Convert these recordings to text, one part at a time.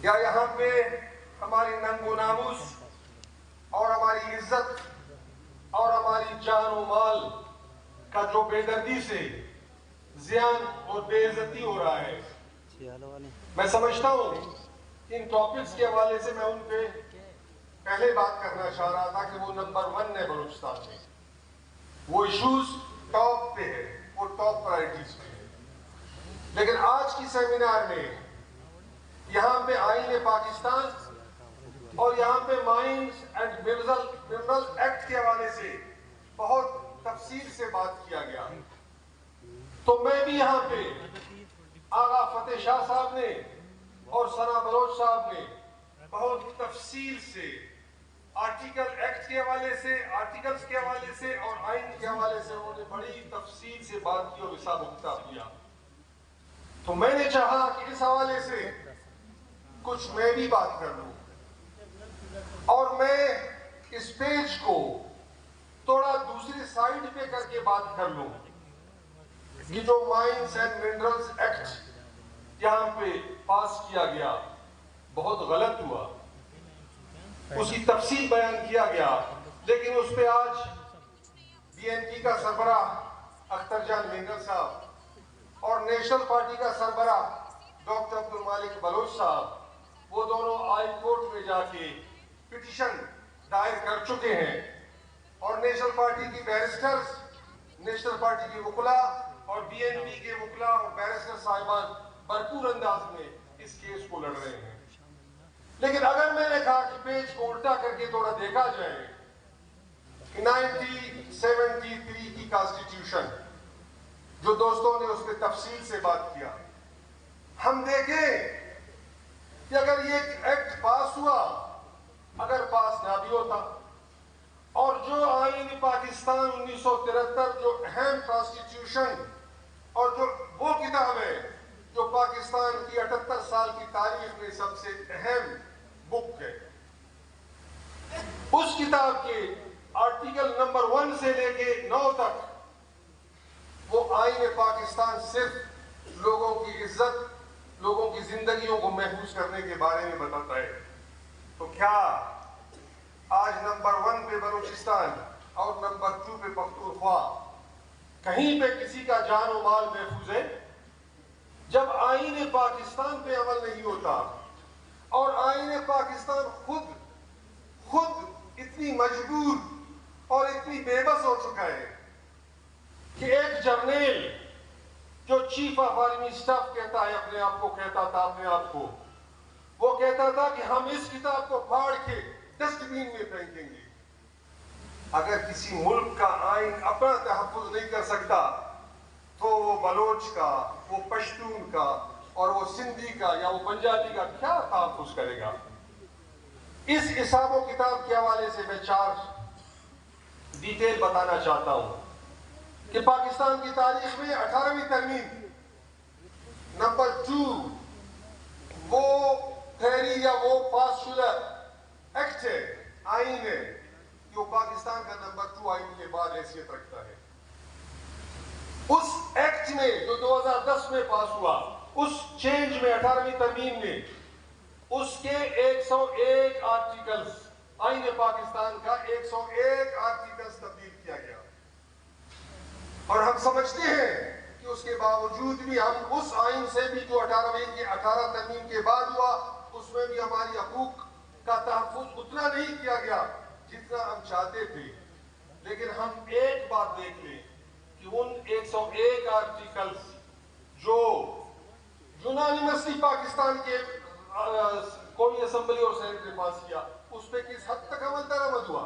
یا یہاں پہ ہماری ننگ و ناموس اور ہماری عزت اور ہماری جان و مال کا جو بے دردی سے زیان اور بے عزتی ہو رہا ہے، میں سمجھتا ہوں ان ٹاپکس کے حوالے سے میں ان پہ پہلے بات کرنا چاہ رہا تھا کہ وہ نمبر 1 ہے بلوچستان میں، وہ ایشوز ٹاپ پہ ہے، وہ ٹاپ پرائرٹیز پہ ہے۔ لیکن آج کی سیمینار میں یہاں پہ آئین پاکستان اور یہاں پہ مائنز اینڈ منرل ایکٹ کے حوالے سے بہت تفصیل سے بات کیا گیا، تو میں بھی یہاں پہ آغا فتح شاہ صاحب نے اور ثنا بلوچ صاحب نے بہت تفصیل سے آرٹیکل ایکٹ کے حوالے سے، آرٹیکلز کے حوالے سے اور آئین کے حوالے سے انہوں نے بڑی تفصیل سے بات کی اور حساب و کتاب کیا۔ تو میں نے چاہا کہ اس حوالے سے کچھ میں بھی بات کر لوں اور میں اس پیج کو تھوڑا دوسری سائیڈ پہ کر کے بات کر لوں کہ جو مائنز اینڈ منرلز ایکٹ یہاں پہ پاس کیا گیا بہت غلط ہوا، اس کی تفصیل بیان کیا گیا، لیکن اس پہ آج بی این پی کا سربراہ اختر جان مینگل صاحب اور نیشنل پارٹی کا سربراہ ڈاکٹر عبد المالک بلوچ صاحب وہ دونوں ہائی کورٹ میں جا کے پٹیشن دائر کر چکے ہیں، اور نیشنل پارٹی کی بیرسٹرز، نیشنل پارٹی کی وکلا اور بی این پی کے وکلا اور بیرسٹر صاحبان بھرپور انداز میں اس کیس کو لڑ رہے ہیں۔ لیکن اگر میں نے کہا کہ پیج کو الٹا کر کے تھوڑا دیکھا جائے کہ 1973 کی کانسٹیٹیوشن جو دوستوں نے اس پہ تفصیل سے بات کیا، ہم دیکھیں کہ اگر یہ ایکٹ پاس ہوا، اگر پاس نہ بھی ہوتا، اور جو آئین پاکستان 1973 جو اہم کانسٹیٹیوشن اور جو وہ کتاب ہے جو پاکستان کی 78 سال کی تاریخ میں سب سے اہم بک ہے، اس کتاب کے آرٹیکل نمبر 1 سے لے کے 9 تک وہ آئین پاکستان صرف لوگوں کی عزت، لوگوں کی زندگیوں کو محفوظ کرنے کے بارے میں بتاتا ہے۔ تو کیا آج نمبر 1 پہ بلوچستان اور نمبر 2 پہ پختونخوا کہیں پہ کسی کا جان و مال محفوظ ہے؟ جب آئین پاکستان پہ عمل نہیں ہوتا اور آئین پاکستان خود اتنی مجبور اور اتنی بے بس ہو چکا ہے کہ ایک جرنیل جو چیف آف آرمی اسٹاف کہتا ہے اپنے آپ کو، کہتا تھا اپنے آپ کو، وہ کہتا تھا کہ ہم اس کتاب کو پھاڑ کے ڈسٹ بین میں پھینکیں گے۔ اگر کسی ملک کا آئین اپنا تحفظ نہیں کر سکتا تو وہ بلوچ کا، وہ پشتون کا اور وہ سندھی کا یا وہ پنجابی کا کیا تحفظ کرے گا؟ اس حساب و کتاب کے حوالے سے میں 4 ڈیٹیل بتانا چاہتا ہوں کہ پاکستان کی تاریخ میں 18ویں ترمیم نمبر 2 وہ تحریر یا وہ پاس شدہ ایکٹ ہے، آئین ہے، جو پاکستان کا نمبر 2 آئین کے بعد حیثیت رکھتا ہے۔ اس ایکٹ میں جو 2010 میں پاس ہوا، اس چینج میں 18ویں ترمیم میں اس کے 101 آرٹیکلز، آئین پاکستان کا 101 آرٹیکلز تبدیل کیا گیا، اور ہم سمجھتے ہیں کہ اس کے باوجود بھی ہم اس آئین سے بھی جو 18 ترمیم کے بعد ہوا، اس میں بھی ہماری حقوق کا تحفظ اتنا نہیں کیا گیا جتنا ہم چاہتے تھے۔ لیکن ہم ایک بات دیکھ لیں کہ ان 101 آرٹیکلز جو یونانیمسلی پاکستان کے قومی اسمبلی اور سینٹ نے پاس کیا، اس پہ کس حد تک عمل درآمد ہوا؟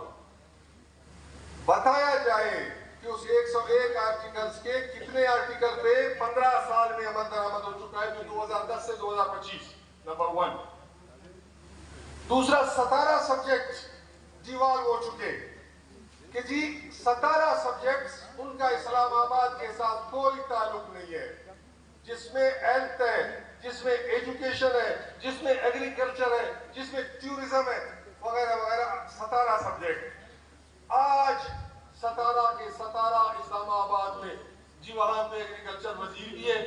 بتایا جائے کہ اس 101 آرٹیکلز کے کتنے آرٹیکل پہ 15 سال میں عمل درآمد ہو چکا ہے، جو 2010 سے 2025 نمبر 1۔ دوسرا، 17 سبجیکٹ ڈیوالو ہو چکے کہ جی 17 سبجیکٹس ان کا اسلام آباد کے ساتھ کوئی تعلق نہیں ہے، جس میں ہیلتھ ہے، جس میں ایجوکیشن ہے، جس میں ایگریکلچر ہے، جس میں ٹورزم ہے، وغیرہ وغیرہ 17 سبجیکٹ۔ آج 17 کے 17 اسلام آباد میں جی وہاں پہ ایگریکلچر وزیر بھی ہے،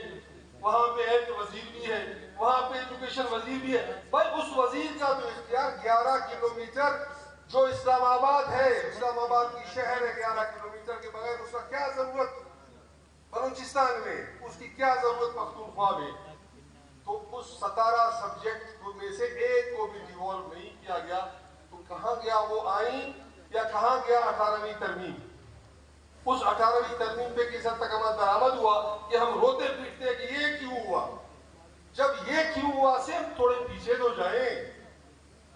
وہاں پہ ہیلتھ وزیر بھی ہے، وہاں پہ ایجوکیشن ایجوکیشن وزیر بھی ہے. بھائی اس وزیر کا تو اختیار 11 کلومیٹر جو اسلام آباد ہے, اسلام آباد کی شہر ہے 11 کلومیٹر کے بغیر اس کا کیا ضرورت بلوچستان میں, اس کی کیا ضرورت پختونخوا میں. تو اس 17 سبجیکٹ میں سے ایک کو بھی ڈیوالو نہیں کیا گیا. تو کہاں گیا وہ آئین, یا کہاں گیا 18ویں ترمیم. اس 18ویں ترمیم پہ کس حد تک عمل درآمد ہوا کہ ہم روتے پیٹتے کہ یہ کیوں ہوا. جب یہ کیوں ہوا سے ہم تھوڑے پیچھے تو جائیں,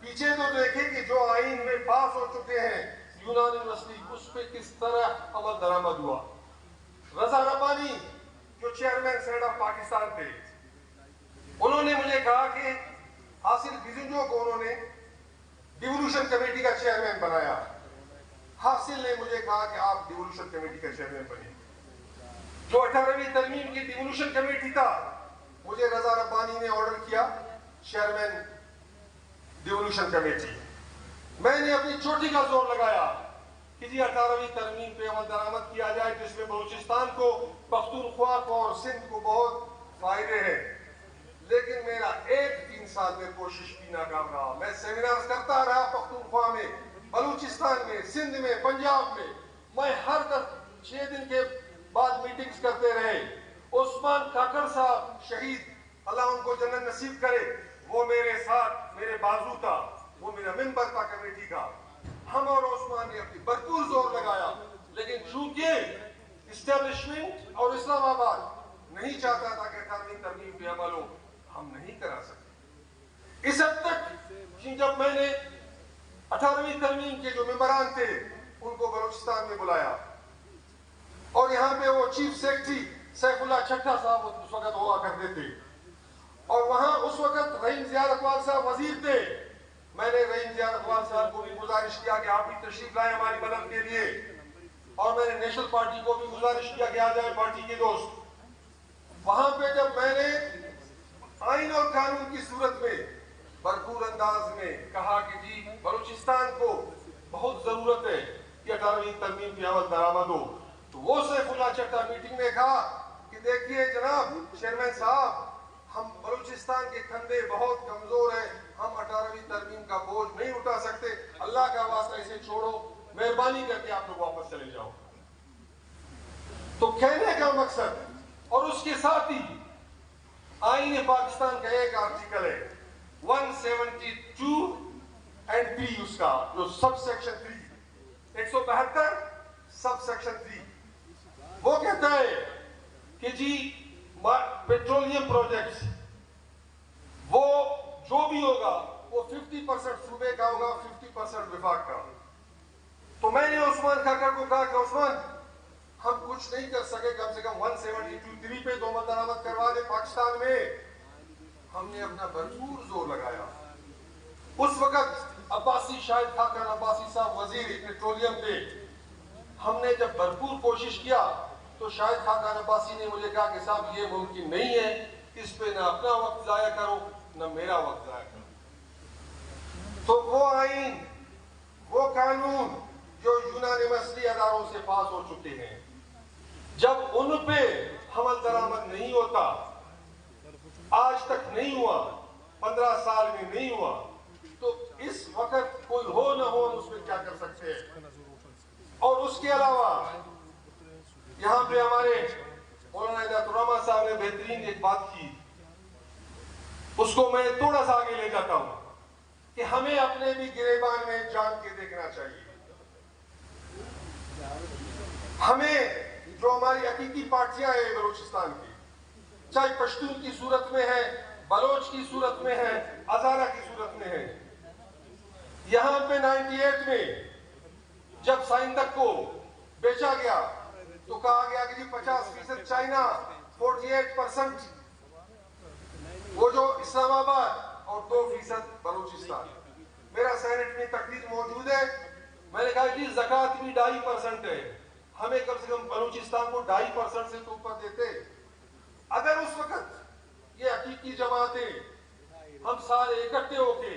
پیچھے تو دیکھیں کہ جو آئین میں پاس ہو چکے ہیں یونانیورسٹی, اس پہ کس طرح عمل درآمد ہوا. رضا ربانی جو چیئرمین سینیٹ آف پاکستان تھے, انہوں نے مجھے کہا کہ حاصل بزنجو کو انہوں نے ڈیولوشن کمیٹی کا چیئرمین بنایا. حاصل نے مجھے کہا کہ آپ ڈیولوشن کمیٹی کا چیئرمین بنے. جو 18ویں ترمیم کی ڈیولوشن کمیٹی تھا, مجھے رضا ربانی نے آرڈر کیا چیئرمین ڈیولوشن کمیٹی. میں نے اپنی چوٹی کا زور لگایا کہ جی 18ویں ترمیم پہ عمل درآمد کیا جائے, جس میں بلوچستان کو, پختونخوا کو اور سندھ کو بہت فائدے ہیں. لیکن میرا 1-3 سال میں کوشش بھی ناکام رہا. میں سیمینار کرتا رہا پختونخوا میں, بلوچستان میں, سندھ میں, پنجاب میں ہر 6 دن کے بعد میٹنگز کرتے رہے. عثمان کاکڑ صاحب شہید, اللہ ان کو جنت نصیب کرے, وہ میرے ساتھ, میرے بازو تھا, وہ میرا ممبر تھا کمیٹی کا. ہم اور عثمان نے اپنی بھرپور زور لگایا, لیکن چونکہ اسٹیبلشمنٹ اور اسلام آباد نہیں چاہتا تھا کہ 18ویں ترمیم پہ عمل ہو, ہم نہیں کرا سکتے. اس حد تک کہ جب میں نے 18ویں ترمیم کے جو ممبران تھے ان کو بلوچستان میں بلایا, اور یہاں پہ وہ چیف سیکرٹری سیف اللہ چھٹا صاحب اس وقت ہوا کرتے تھے, اور وہاں اس وقت رحیم زیاد اقبال صاحب وزیر تھے. میں نے رحیم زیاد اقبال صاحب کو بھی گزارش کیا کہ آپ بھی تشریف لائیں ہماری مدد کے لیے, اور میں نے نیشنل پارٹی کو بھی گزارش کیا کہ آ جائیں پارٹی کے دوست. وہاں پہ جب میں نے آئین اور قانون کی صورت میں بھرپور انداز میں کہا کہ جی بلوچستان کو بہت ضرورت ہے کہ 18ویں ترمیم پہ عمل درآمد ہو, تو وہ سیف اللہ چٹا میٹنگ میں کہا کہ دیکھیے جناب چیئرمین صاحب, ہم بلوچستان کے کندھے بہت کمزور ہیں, ہم 18ویں ترمیم کا بوجھ نہیں اٹھا سکتے, اللہ کا واسطہ اسے چھوڑو, مہربانی کر کے آپ لوگ واپس چلے جاؤ. تو کہنے کا مقصد, اور اس کے ساتھ ہی آئین پاکستان کا ایک آرٹیکل ہے 172 اینڈ 3, اس کا جو سب سیکشن 3 172 سب سیکشن 3, وہ کہتا ہے کہ جی پیٹرولیم پروجیکٹس وہ جو بھی ہوگا وہ 50% صوبے کا ہوگا, 50% وفاق کا. تو میں نے عثمان کاکڑ کو کہا کہ عثمان ہم کچھ نہیں کر سکے, کم سے کم 172(3) پہ تو عمل درآمد کروا دے پاکستان میں. ہم نے اپنا بھرپور زور لگایا. اس وقت عباسی, شاہد خاقان عباسی صاحب وزیر پیٹرولیم تھے. ہم نے جب بھرپور کوشش کیا تو شاہد خاقان عباسی نے مجھے کہا کہ صاحب یہ ممکن نہیں ہے, اس پہ نہ اپنا وقت ضائع کرو نہ میرا وقت ضائع کرو. تو وہ آئین, وہ قانون جو یونانیورسٹی اداروں سے پاس ہو چکے ہیں, جب ان پہ عمل درآمد نہیں ہوتا, آج تک نہیں ہوا, 15 سال میں نہیں ہوا, تو اس وقت کوئی ہو نہ ہو اس میں کیا کر سکتے ہیں. اور اس کے علاوہ یہاں پہ ہمارے مولانا ہدایت الرحمن صاحب نے بہترین ایک بات کی, اس کو میں تھوڑا سا آگے لے جاتا ہوں کہ ہمیں اپنے بھی گریبان میں جان کے دیکھنا چاہیے. ہمیں جو ہماری حقیقی پارٹیاں ہیں بلوچستان کی, چاہے پشتون کی صورت میں ہے, بلوچ کی صورت میں ہے, ہزارہ کی صورت میں ہے, یہاں پہ 98 میں جب سائندک کو بیچا گیا تو کہا گیا کہ جی 50% چائنا, 48% وہ جو اسلام آباد اور 2% بلوچستان. میرا سینٹ میں تقریر موجود ہے, میں نے کہا جی زکوٰۃ بھی 2.5% ہے, ہمیں کم سے کم بلوچستان کو 2.5% سے تو اوپر دیتے. اگر اس وقت یہ حقیقی جماعتیں ہم سارے اکٹھے ہو کے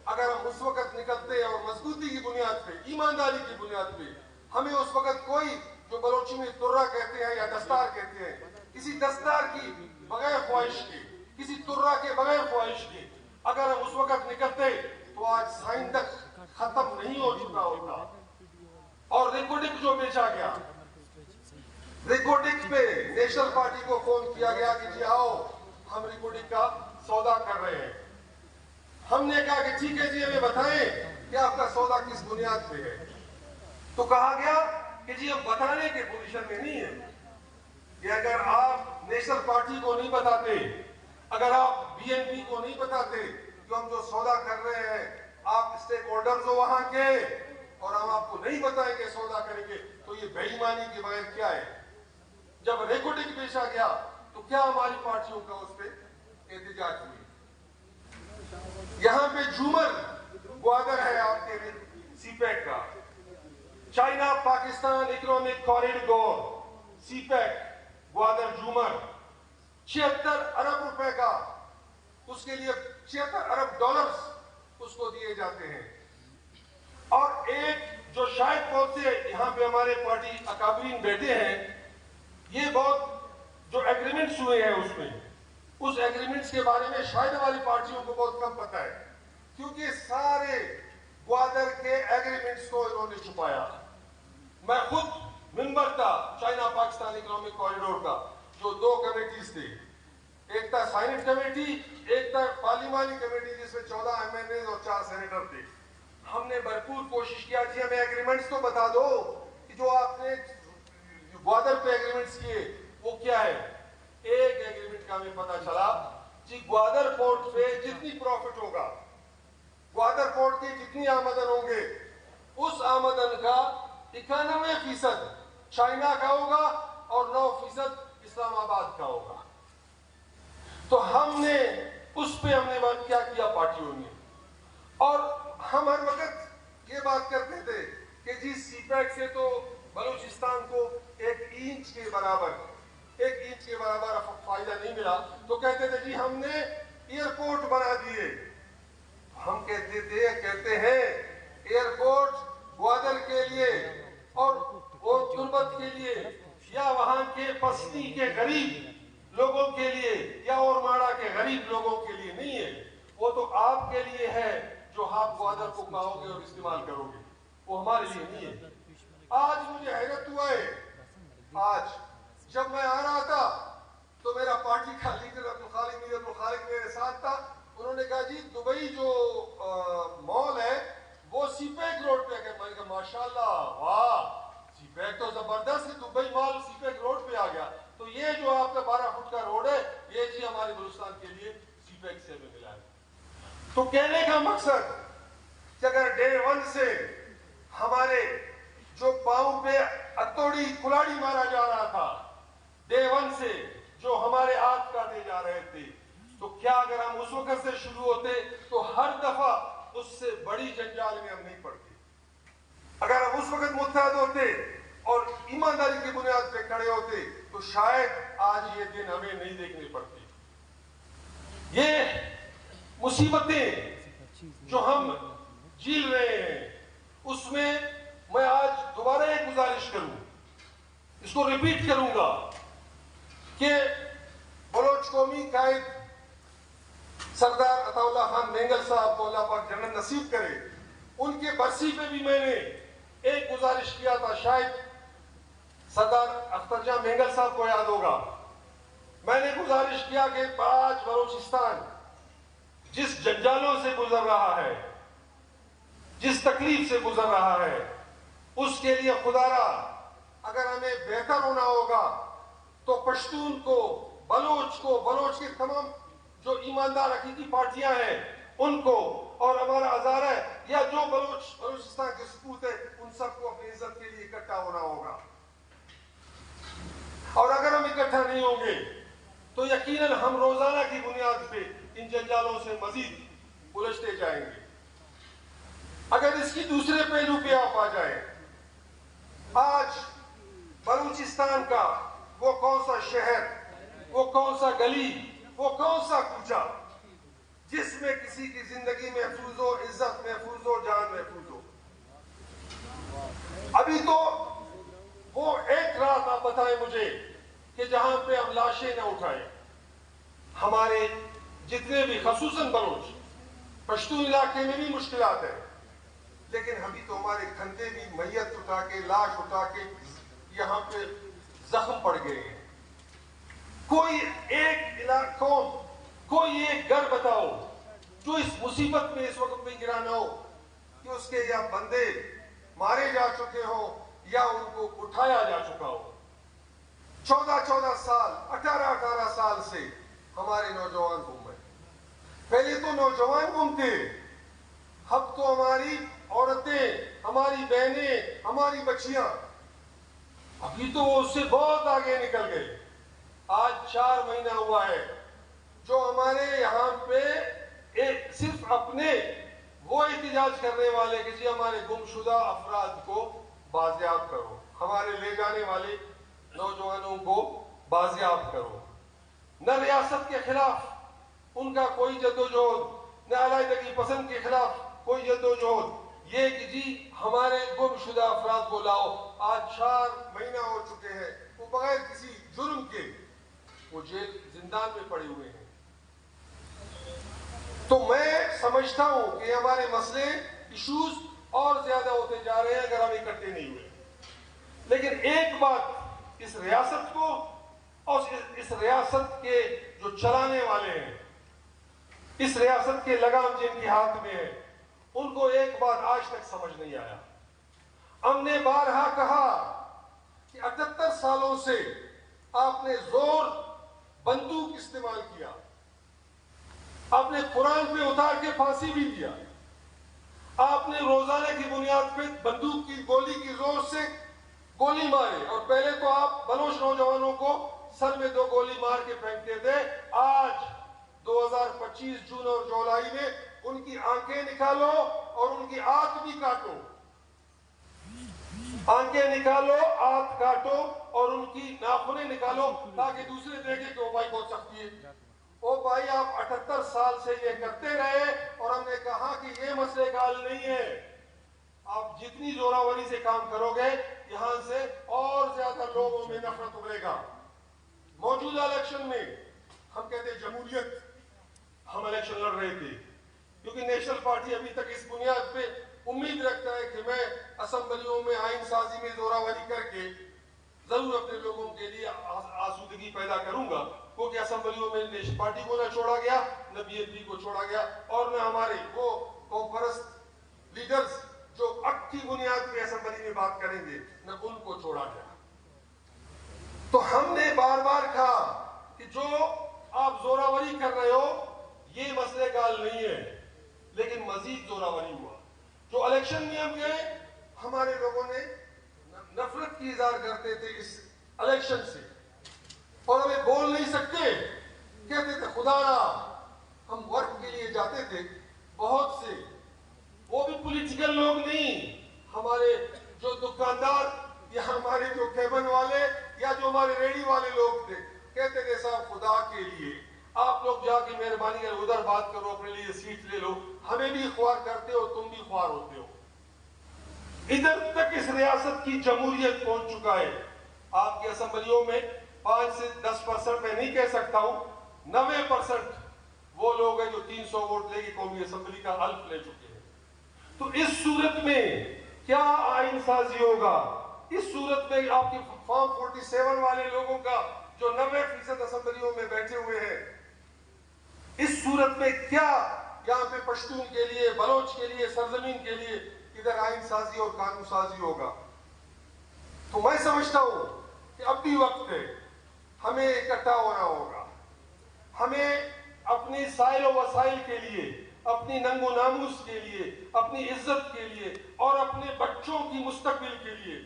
اگر ہم اس وقت نکلتے اور مضبوطی کی بنیاد پہ, ایمانداری کی بنیاد پہ, ہمیں اس وقت کوئی جو بلوچی میں ترہ کہتے ہیں یا دستار کہتے ہیں, کسی دستار کی بغیر خواہش کے, کسی ترہ کے بغیر خواہش اگر ہم اس وقت نکلتے تو آج سائن تک ختم نہیں ہو چکا ہوتا. اور ریکوڈک جو بیچا گیا، ریکوڈک پہ نیشنل پارٹی کو فون کیا گیا کہ جی آؤ ہم ریکوڈک کا سودا کر رہے ہیں. ہم نے کہا کہ ٹھیک ہے جی ہمیں بتائیں کہ آپ کا سودا کس بنیاد پہ ہے. تو کہا گیا کہ جی ہم بتانے کے پوزیشن میں نہیں ہیں کہ اگر آپ نیشنل پارٹی کو نہیں بتاتے، اگر آپ بی این پی کو نہیں بتاتے کہ ہم جو سودا کر رہے ہیں آپ اسٹیک ہولڈرز ہو وہاں کے اور ہم آپ کو نہیں بتائیں گے سودا کریں گے تو یہ بے ایمانی کے بغیر کیا ہے. جب ریکوڈنگ پیشا گیا تو کیا ہماری پارٹیوں کا اس پہ احتجاج ہوئی. یہاں پہ جھومر گوادر ہے آپ کے سی پیک کا، چائنا پاکستان اکنامک کوریڈور سی پیک گوادر جھومر 76 ارب روپے کا، اس کے لیے 76 ارب ڈالرز اس کو دیے جاتے ہیں. اور ایک جو شاید بہت سے یہاں پہ ہمارے پارٹی اکابرین بیٹھے ہیں، یہ بہت جو ایگریمنٹس ہوئے ہیں اس میں، اس ایگریمنٹس کے بارے میں شاید ہماری پارٹیوں کو بہت کم پتہ ہے، کیونکہ سارے گوادر کے ایگریمنٹس کو انہوں نے چھپایا. میں خود ممبر تھا چائنا پاکستان اکنامک کوریڈور کا، جو 2 کمیٹیز تھے، ایک تھا سائنٹ کمیٹی، ایک تھا پارلیمانی کمیٹی جس میں 14 ایم این اے اور 4 سینیٹر تھے. ہم نے بھرپور کوشش کیا جی ہمیں ایگریمنٹس تو بتا دو کہ جو آپ نے گوادر پہ ایگریمنٹس کیے وہ کیا ہے. ایک ایگریمنٹ کا ہمیں پتا چلا جی گوادر پورٹ پہ جتنی پروفٹ ہوگا، گوادر پورٹ کی جتنی آمدن ہوں گے، اس آمدن کا 91% چائنا کا ہوگا اور 9% اسلام آباد کا ہوگا. تو ہم نے اس پہ ہم نے کیا کیا پارٹیوں نے، اور ہم ہر وقت یہ بات کرتے تھے کہ جی سی پیک سے تو بلوچستان کو 1 انچ کے برابر فائدہ نہیں ملا. تو کہتے تھے جی ہم نے ایئرپورٹ بنا دیے. ہم کہتے ہیں ایئرپورٹ گوادر کے لیے اور تربت کے لیے یا وہاں کے پستی کے غریب لوگوں کے لیے یا اور ماڑا کے غریب لوگوں کے لیے نہیں ہے. وہ تو آپ کے لیے ہے جو آپ گوادر کو کھاؤ گے اور استعمال کرو گے، وہ ہمارے لیے نہیں ہے. آج مجھے حیرت ہوا ہے، آج جب میں آ رہا تھا تو میرا پارٹی کا لیڈر عبدالخالق میرے ساتھ تھا. انہوں نے کہا جی دبئی جو مال ہے وہ سی پیک روڈ پہ ہے. میں نے کہا ماشاءاللہ واہ، سی پیک تو زبردست ہے، دبئی مال سی پیک روڈ پہ آ گیا. تو یہ جو آپ کا 12 فٹ کا روڈ ہے یہ جی ہمارے بلوچستان کے لیے سی پیک سے ہمیں ملا ہے. تو کہنے کا مقصد کہ اگر ڈے 1 سے ہمارے جو پاؤں پہ اتوڑی کلاڑی مارا جا رہا تھا، ڈے 1 سے جو ہمارے ہاتھ کاٹے جا رہے تھے، تو کیا اگر ہم اس وقت سے شروع ہوتے تو ہر دفعہ اس سے بڑی جنجال میں ہم نہیں پڑتے. اگر ہم اس وقت متحد ہوتے اور ایمانداری کی بنیاد پہ کھڑے ہوتے تو شاید آج یہ دن ہمیں نہیں دیکھنے پڑتے. یہ مصیبتیں جو ہم جھیل رہے ہیں اس میں میں آج دوبارہ ایک گزارش کروں، اس کو ریپیٹ کروں گا کہ بلوچ قومی قائد سردار عطا اللہ خان مینگل صاحب کو اللہ پاک جنت نصیب کرے، ان کے برسی پہ بھی میں نے ایک گزارش کیا تھا، شاید سردار اختر جان مینگل صاحب کو یاد ہوگا. میں نے گزارش کیا کہ آج بلوچستان جس جنجالوں سے گزر رہا ہے، جس تکلیف سے گزر رہا ہے، اس کے لیے خدا را اگر ہمیں بہتر ہونا ہوگا تو پشتون کو، بلوچ کے تمام جو ایماندار حقیقی پارٹیاں ہیں ان کو، اور ہمارا ہزارہ یا جو بلوچستان کے سپوت ہے ان سب کو اپنی عزت کے لیے اکٹھا ہونا ہوگا. اور اگر ہم اکٹھا نہیں ہوں گے تو یقیناً ہم روزانہ کی بنیاد پہ ان جنجالوں سے مزید الجھتے جائیں گے. اگر اس کی دوسرے پہلو پہ آپ آ جائیں، آج بلوچستان کا وہ کون سا شہر، وہ کون سا گلی، وہ کون سا کوچہ جس میں کسی کی زندگی محفوظ ہو، عزت محفوظ ہو، جان محفوظ ہو. ابھی تو وہ ایک رات آپ بتائیں مجھے کہ جہاں پہ ہم لاشیں نہ اٹھائیں. ہمارے جتنے بھی خصوصاً بلوچ پشتون علاقے میں بھی مشکلات ہیں، لیکن ابھی تو ہمارے کھندے بھی میت اٹھا کے، لاش اٹھا کے یہاں پہ زخم پڑ گئے ہیں۔ کوئی ایک قوم، کوئی ایک گھر بتاؤ جو اس مصیبت میں اس وقت میں گرا نہ ہو کہ اس کے یا بندے مارے جا چکے ہو یا ان کو اٹھایا جا چکا ہو۔ 14 سال، 18 سال سے ہمارے نوجوان گم ہیں۔ پہلے تو نوجوان گم تھے، اب تو ہماری عورتیں، ہماری بہنیں، ہماری بچیاں، ابھی تو وہ اس سے بہت آگے نکل گئے۔ آج 4 مہینہ ہوا ہے جو ہمارے یہاں پہ صرف اپنے وہ احتجاج کرنے والے کہ جی ہمارے گمشدہ افراد کو بازیاب کرو، ہمارے لے جانے والے نوجوانوں کو بازیاب کرو۔ نہ ریاست کے خلاف ان کا کوئی جدوجہد، نہ علیحدگی پسند کے خلاف کوئی جدوجہد، یہ کہ جی ہمارے گمشدہ افراد کو لاؤ۔ آج 4 مہینہ ہو چکے ہیں، وہ بغیر کسی جرم کے وہ جیل زندان میں پڑے ہوئے ہیں۔ تو میں سمجھتا ہوں کہ ہمارے مسئلے، ایشوز اور زیادہ ہوتے جا رہے ہیں اگر ہم اکٹھے نہیں ہوئے۔ لیکن ایک بات اس ریاست کو اور اس ریاست کے جو چلانے والے ہیں، اس ریاست کے لگام جن کے ہاتھ میں ہے، ان کو ایک بات آج تک سمجھ نہیں آیا۔ ہم نے بارہا کہا کہ 78 سالوں سے آپ نے زور بندوق استعمال کیا، آپ نے قرآن پہ اتار کے پھانسی بھی دیا، آپ نے روزانہ کی بنیاد پہ بندوق کی گولی کی زور سے گولی مارے، اور پہلے تو آپ بلوچ نوجوانوں کو سر میں 2 گولی مار کے پھینکتے تھے۔ آج 2025 جون اور جولائی میں ان کی آنکھیں نکالو اور ان کی آنکھ بھی کاٹو، آنکھیں نکالو، آنکھ کاٹو اور ان کی ناخنیں نکالو تاکہ دوسرے دیکھیں کہ وہ بھائی بہت سختی ہے۔ او بھائی آپ 78 سال سے یہ کرتے رہے اور ہم نے کہا کہ یہ مسئلے کا حل نہیں ہے۔ آپ جتنی زوراوری سے کام کرو گے یہاں سے اور زیادہ لوگوں میں نفرت ابھرے گا۔ موجودہ الیکشن میں ہم کہتے ہیں جمہوریت، ہم الیکشن لڑ رہے تھے کیونکہ نیشنل پارٹی ابھی تک اس بنیاد پہ امید رکھتا ہے کہ میں اسمبلیوں میں آئین سازی میں زوراوری کر کے ضرور اپنے لوگوں کے لیے آسودگی پیدا کروں گا، کیونکہ اسمبلیوں میں نیشنل پارٹی کو نہ چھوڑا گیا، نہ بی ایس پی کو چھوڑا گیا، اور نہ ہمارے وہ قوم پرست لیڈرز جو حق کی بنیاد پہ اسمبلی میں بات کریں گے، نہ ان کو چھوڑا گیا۔ تو ہم نے بار بار کہا کہ جو آپ زوراوری کر رہے ہو یہ مسئلے کا حل نہیں ہے، لیکن مزید زوراوری ہوا۔ جو الیکشن میں ہم گئے، ہمارے لوگوں نے نفرت کی اظہار کرتے تھے اس الیکشن سے، اور ہمیں بول نہیں سکتے، کہتے تھے خدا را۔ ہم ورک کے لیے جاتے تھے، بہت سے وہ بھی پولیٹیکل لوگ نہیں، ہمارے جو دکاندار یا ہمارے جو کیبن والے یا جو ہمارے ریڈی والے لوگ تھے، کہتے تھے صاحب خدا کے لیے آپ لوگ جا کے مہربانی کر ادھر بات کرو، اپنے لیے سیٹ لے لو، ہمیں بھی خوار کرتے ہو، تم بھی خوار ہوتے ہو۔ ادھر تک اس ریاست کی جمہوریت پہنچ چکا ہے۔ آپ کی اسمبلیوں میں 5 سے 10% میں نہیں کہہ سکتا ہوں، 90% وہ لوگ ہیں جو 300 ووٹ لے کے قومی اسمبلی کا حلف لے چکے ہیں۔ تو اس صورت میں کیا آئین سازی ہوگا؟ اس صورت میں آپ کی فارم 47 والے لوگوں کا جو 90% اسمبلیوں میں بیٹھے ہوئے ہیں، اس صورت میں کیا یہاں پہ پشتون کے لیے، بلوچ کے لیے، سرزمین کے لیے ادھر آئین سازی اور قانون سازی ہوگا؟ تو میں سمجھتا ہوں کہ اب بھی وقت ہے، ہمیں اکٹھا ہونا ہوگا، ہمیں اپنی سائل و وسائل کے لیے، اپنی ننگ و ناموس کے لیے، اپنی عزت کے لیے اور اپنے بچوں کی مستقبل کے لیے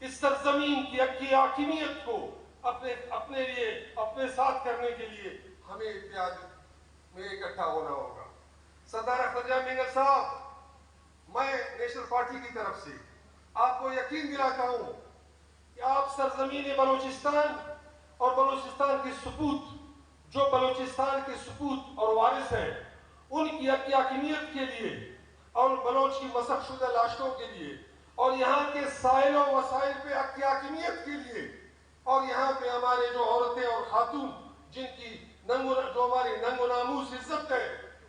اس سرزمین کی حاکمیت کو اپنے لیے، اپنے ساتھ کرنے کے لیے ہمیں اتحاد میں اکٹھا ہونا ہوگا۔ سردار اختر جان مینگل صاحب، میں نیشنل پارٹی کی طرف سے آپ کو یقین دلاتا ہوں کہ آپ سرزمین بلوچستان اور بلوچستان کے سپوت، جو بلوچستان کے سپوت اور وارث ہیں، ان کی حاکمیت کے لیے اور بلوچ کی مسخ شدہ لاشوں کے لیے اور یہاں کے سائل و وسائل پہ حاکمیت کے لیے، اور یہاں پہ ہمارے جو عورتیں اور خاتون جن کی جو ہماری ننگ و ناموس عزت ہے،